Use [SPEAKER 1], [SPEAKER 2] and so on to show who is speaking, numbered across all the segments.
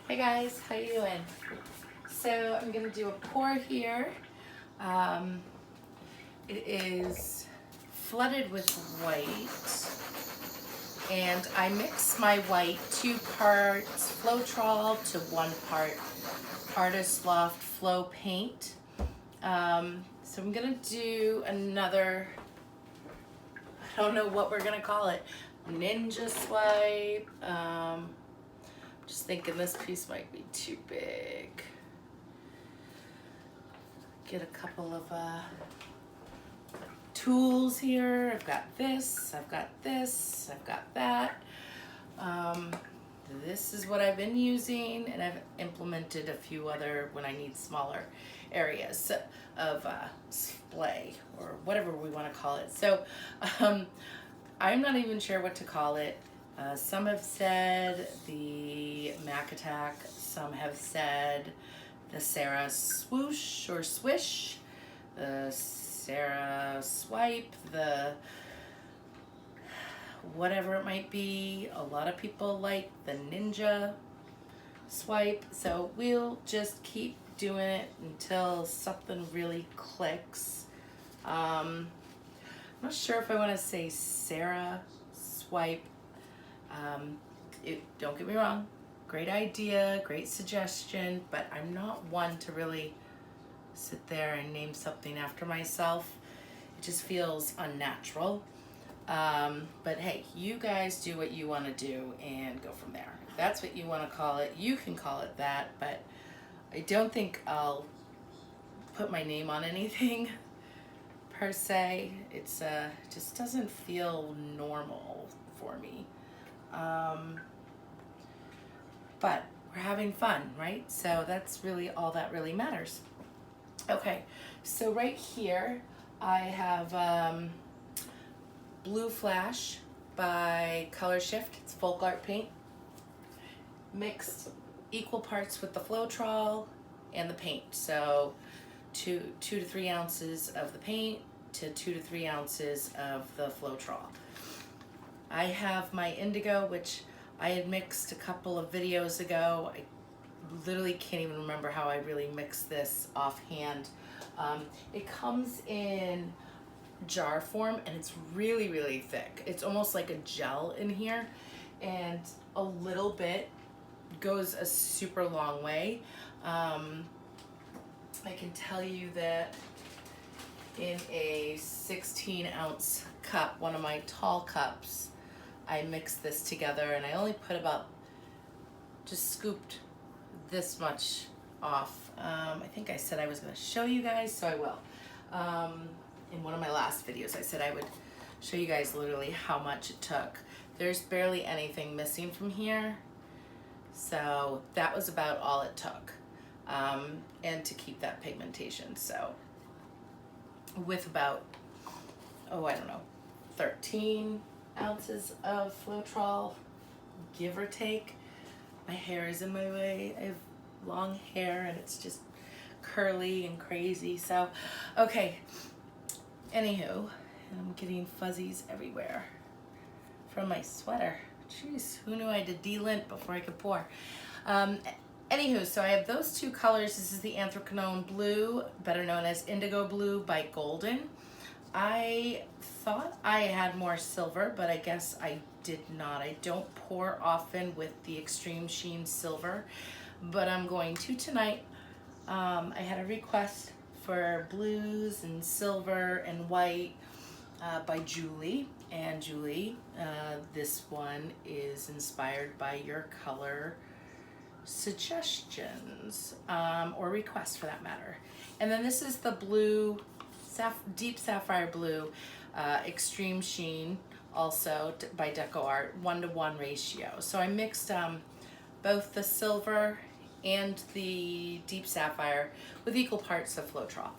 [SPEAKER 1] Hey guys, how you doing? So I'm gonna do a pour here. It is flooded with white, and I mix my white 2 parts Floetrol to 1 part Artist Loft Flow Paint. So I'm gonna do another, I don't know what we're gonna call it, ninja swipe. Just thinking this piece might be too big. Get a couple of tools here. I've got this, I've got this, I've got that. This is what I've been using, and I've implemented a few other when I need smaller areas of splay or whatever we want to call it. So I'm not even sure what to call it. Some have said the Mack Attack, some have said the Sarah Swoosh or Swish, the Sarah Swipe, the whatever it might be. A lot of people like the Ninja Swipe, so we'll just keep doing it until something really clicks. I'm not sure if I want to say Sarah Swipe. Don't get me wrong, great idea, great suggestion, but I'm not one to really sit there and name something after myself. It just feels unnatural. But hey, you guys do what you want to do and go from there. If that's what you want to call it, you can call it that, but I don't think I'll put my name on anything per se. It's just doesn't feel normal for me. But we're having fun, right? So that's really all that really matters. Okay, so right here I have Blue Flash by Color Shift. It's folk art paint mixed equal parts with the Floetrol and the paint. So 2 to 3 ounces of the paint to 2 to 3 ounces of the Floetrol. I have my indigo, which I had mixed a couple of videos ago. I literally can't even remember how I really mixed this offhand. It comes in jar form, and it's really, really thick. It's almost like a gel in here, and a little bit goes a super long way. I can tell you that in a 16-ounce cup, one of my tall cups, I mixed this together, and I only put about, just scooped this much off. I think I said I was going to show you guys, so I will. In one of my last videos, I said I would show you guys literally how much it took. There's barely anything missing from here, so that was about all it took. And to keep that pigmentation, so with about, oh, I don't know, 13 ounces of Floetrol, give or take. My hair is in my way. I have long hair and it's just curly and crazy. So, okay. Anywho, I'm getting fuzzies everywhere from my sweater. Jeez, who knew I had to de-lint before I could pour? Anywho, so I have those 2 colors. This is the Anthracnone Blue, better known as Indigo Blue by Golden. I thought I had more silver, but I guess I did not. I don't pour often with the Extreme Sheen Silver, but I'm going to tonight. I had a request for blues and silver and white by Julie. And Julie, this one is inspired by your color suggestions, or requests for that matter. And then this is the blue, deep sapphire blue, Extreme Sheen, also by Deco Art, 1-to-1 ratio. So I mixed both the silver and the deep sapphire with equal parts of Floetrol.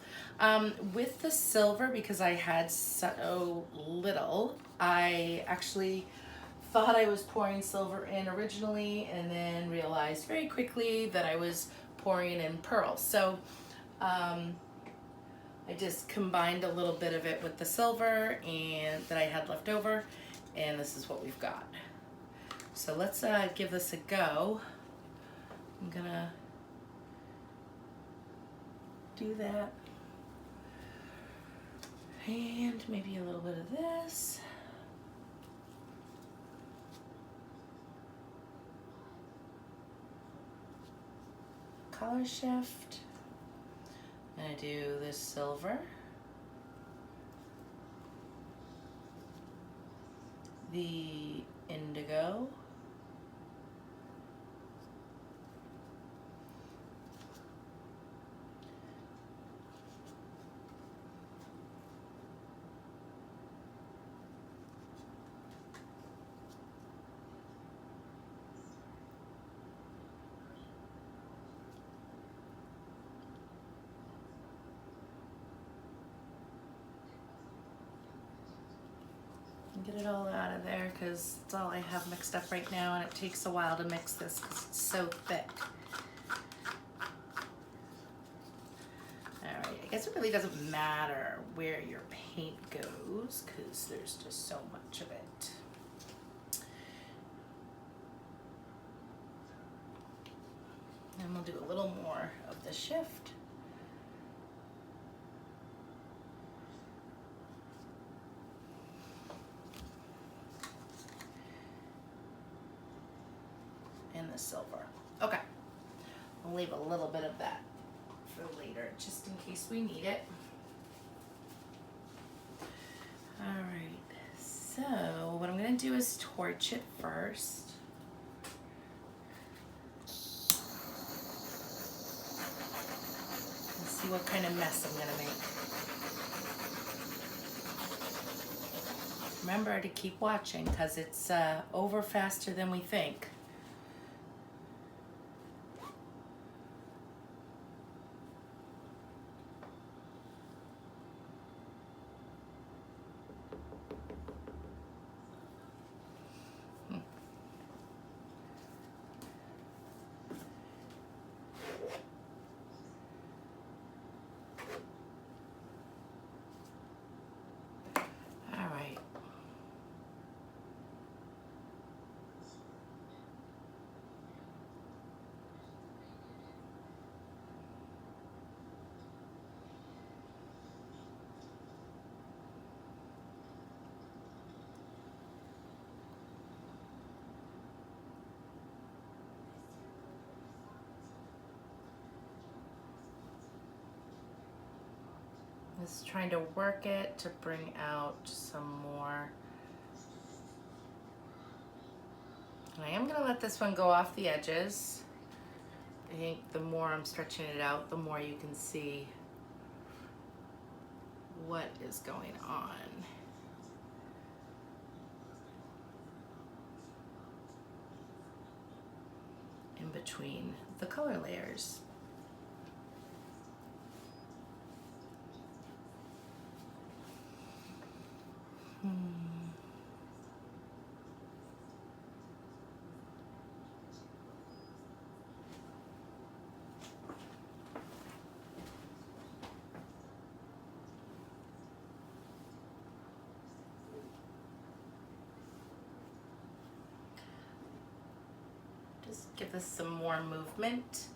[SPEAKER 1] With the silver, because I had so little, I actually thought I was pouring silver in originally, and then realized very quickly that I was pouring in pearls. So I just combined a little bit of it with the silver and that I had left over, and this is what we've got. So let's give this a go I'm gonna do that. And maybe a little bit of this. Color shift. I'm gonna do this silver. The indigo. Get it all out of there because it's all I have mixed up right now, and it takes a while to mix this because it's so thick. All right, I guess it really doesn't matter where your paint goes because there's just so much of it. And we'll do a little more of the shift. And the silver. Okay, I'll leave a little bit of that for later, just in case we need it. All right, so what I'm gonna do is torch it first. And see what kind of mess I'm gonna make. Remember to keep watching because it's over faster than we think. Just trying to work it to bring out some more. And I am gonna let this one go off the edges. I think the more I'm stretching it out, the more you can see what is going on. In between the color layers. Just give this some more movement.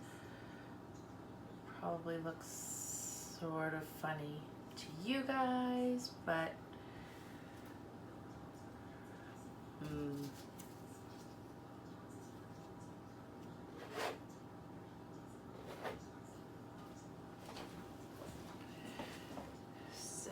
[SPEAKER 1] Probably looks sort of funny to you guys, but so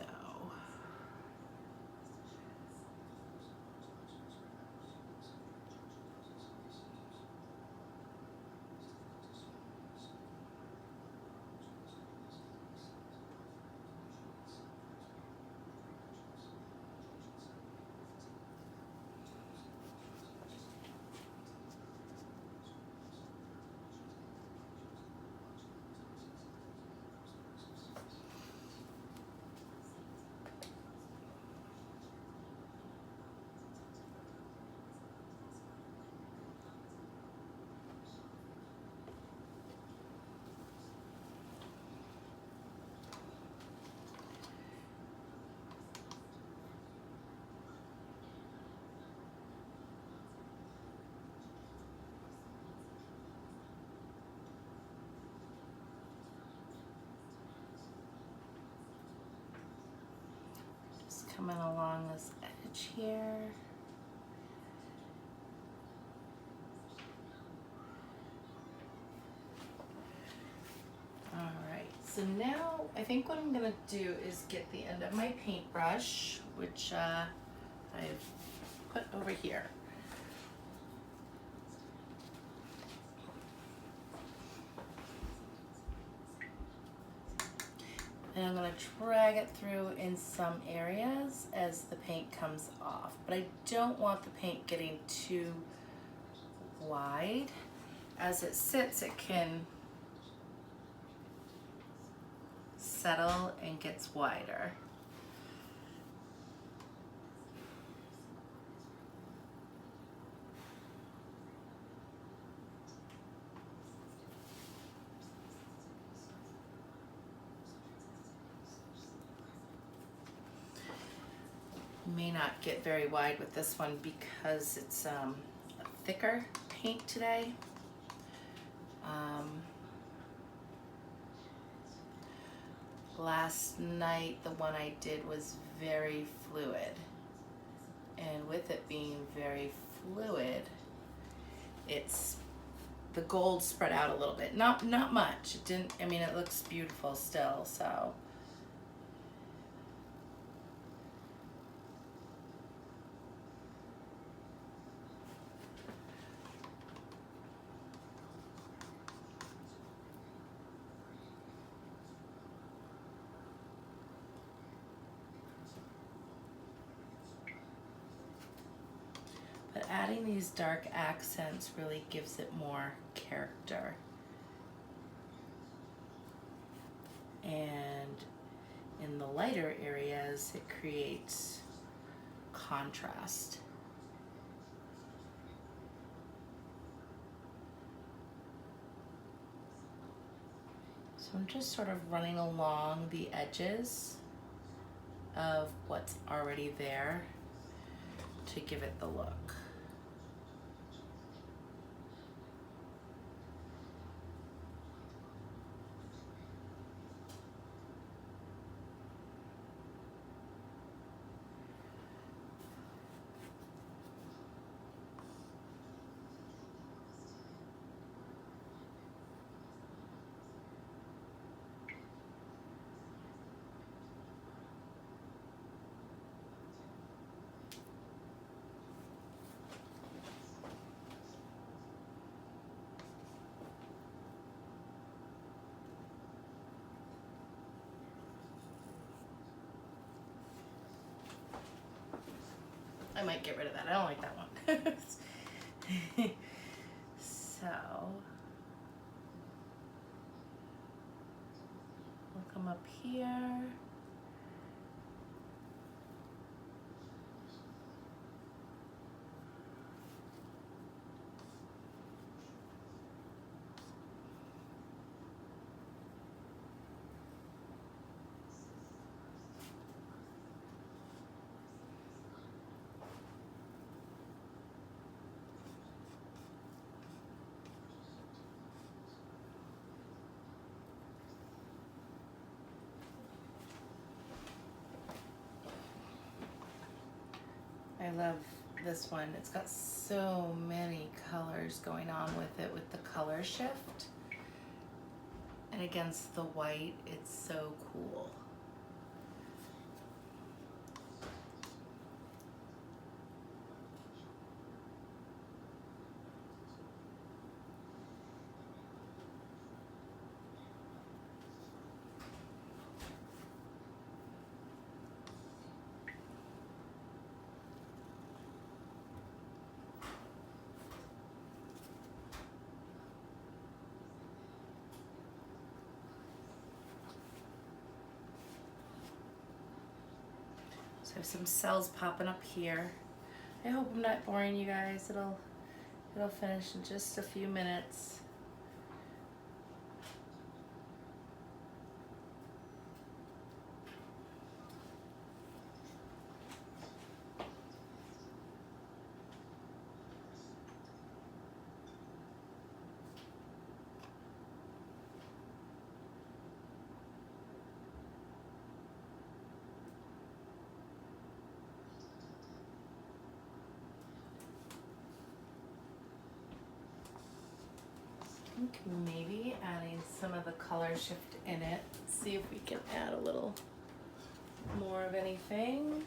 [SPEAKER 1] coming along this edge here. Alright, so now I think what I'm going to do is get the end of my paintbrush, which I've put over here. And I'm going to drag it through in some areas as the paint comes off. But I don't want the paint getting too wide. As it sits, it can settle and gets wider. May not get very wide with this one because it's a thicker paint today. Last night the one I did was very fluid, and with it being very fluid, it's the gold spread out a little bit. Not much. It didn't. I mean, it looks beautiful still. So. But adding these dark accents really gives it more character. And in the lighter areas, it creates contrast. So I'm just sort of running along the edges of what's already there to give it the look. I might get rid of that. I don't like that one. So we'll come up here. I love this one. It's got so many colors going on with it, with the color shift. And against the white, it's so cool. So I have some cells popping up here. I hope I'm not boring you guys. It'll finish in just a few minutes. think maybe adding some of the color shift in it. See if we can add a little more of anything.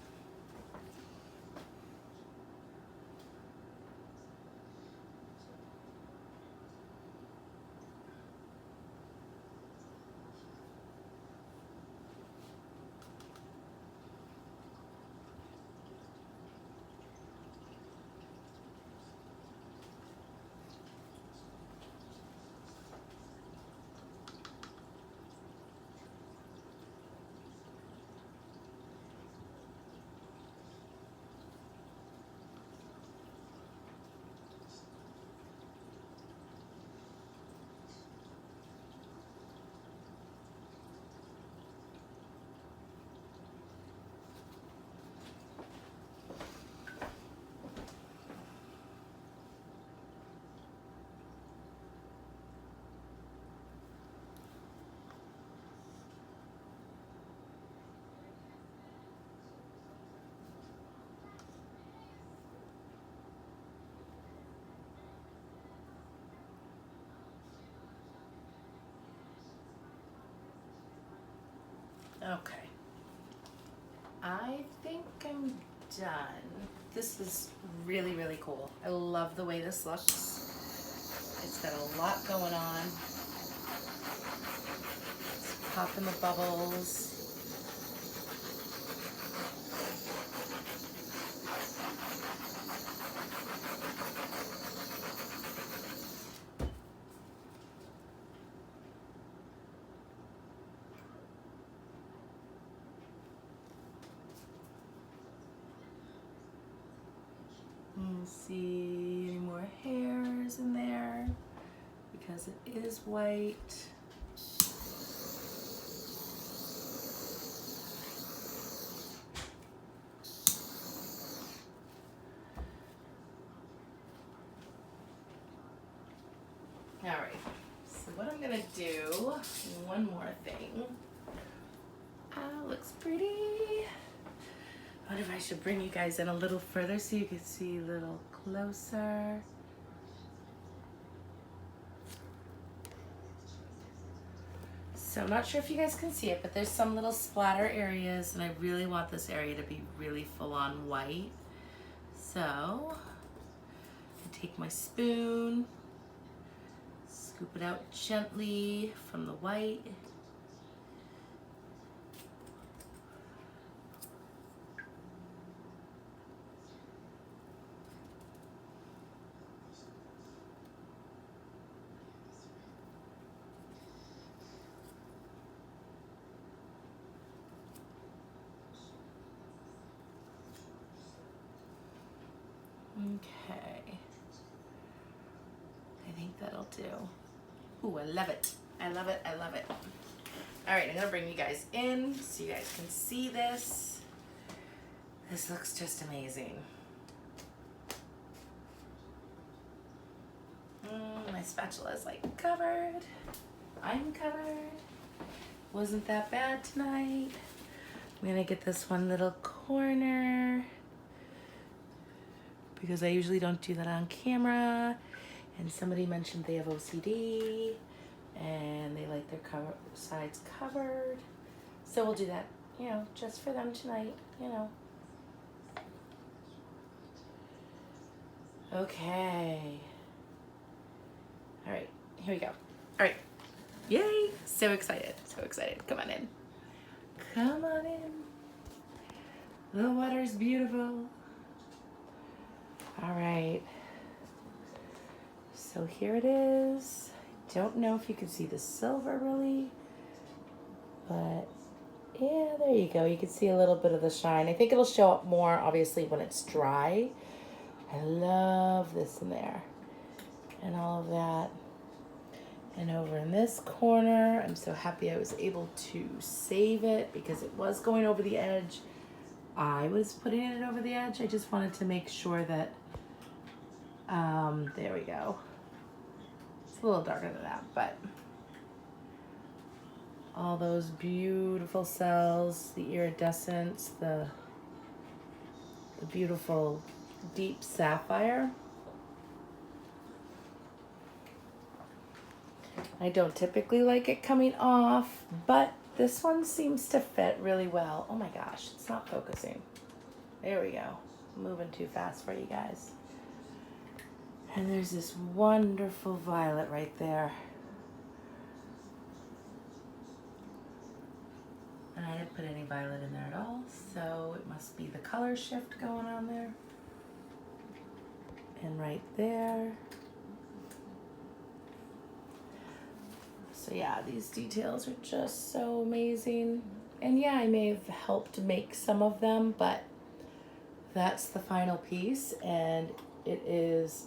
[SPEAKER 1] Okay. I think I'm done. This is really, really cool. I love the way this looks. It's got a lot going on. It's popping the bubbles. See any more hairs in there because it is white. All right, so what I'm gonna do, one more thing. Looks pretty. I wonder if I should bring you guys in a little further so you can see a little closer. So I'm not sure if you guys can see it, but there's some little splatter areas, and I really want this area to be really full on white. So I take my spoon, scoop it out gently from the white. Okay, I think that'll do. Ooh, I love it. I love it, I love it. All right, I'm gonna bring you guys in so you guys can see this. This looks just amazing. My spatula is like covered. I'm covered. Wasn't that bad tonight. I'm gonna get this one little corner because I usually don't do that on camera. And somebody mentioned they have OCD and they like their sides covered. So we'll do that, you know, just for them tonight, you know. Okay. All right, here we go. All right, yay, so excited, so excited. Come on in. Come on in. The water's beautiful. All right. So here it is. I don't know if you can see the silver really, but yeah, there you go. You can see a little bit of the shine. I think it'll show up more obviously when it's dry. I love this in there and all of that. And over in this corner, I'm so happy I was able to save it because it was going over the edge. I was putting it over the edge. I just wanted to make sure that, there we go. It's a little darker than that, but all those beautiful cells, the iridescence, the beautiful deep sapphire. I don't typically like it coming off, but this one seems to fit really well. Oh my gosh, it's not focusing. There we go. I'm moving too fast for you guys. And there's this wonderful violet right there. And I didn't put any violet in there at all, so it must be the color shift going on there. And right there. So yeah, these details are just so amazing. And yeah, I may have helped make some of them, but that's the final piece, and it is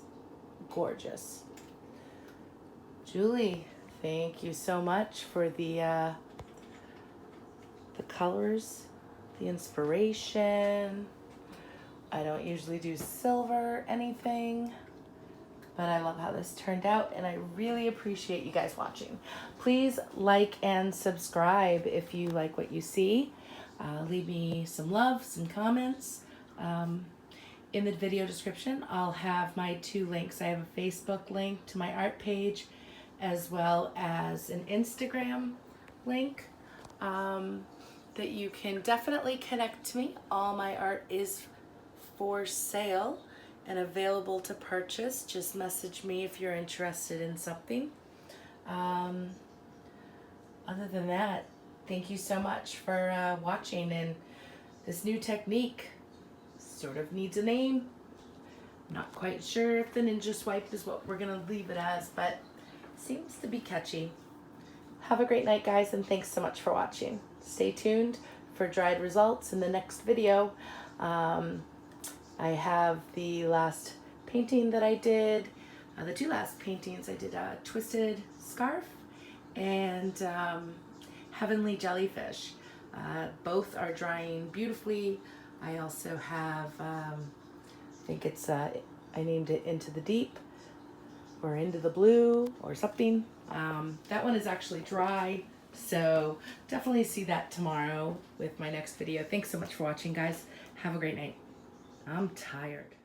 [SPEAKER 1] gorgeous. Julie, thank you so much for the colors, the inspiration. I don't usually do silver anything, but I love how this turned out, and I really appreciate you guys watching. Please like and subscribe if you like what you see. Leave me some love, some comments. In the video description, I'll have my 2 links. I have a Facebook link to my art page, as well as an Instagram link that you can definitely connect to me. All my art is for sale and available to purchase. Just message me if you're interested in something. Other than that, thank you so much for watching. And this new technique sort of needs a name. Not quite sure if the ninja swipe is what we're gonna leave it as, but seems to be catchy. Have a great night, guys, and thanks so much for watching. Stay tuned for dried results in the next video. I have the last painting that I did, the 2 last paintings. I did a twisted scarf and heavenly jellyfish. Both are drying beautifully. I also have, I think it's, I named it Into the Deep or Into the Blue or something. That one is actually dry, so definitely see that tomorrow with my next video. Thanks so much for watching, guys. Have a great night. I'm tired.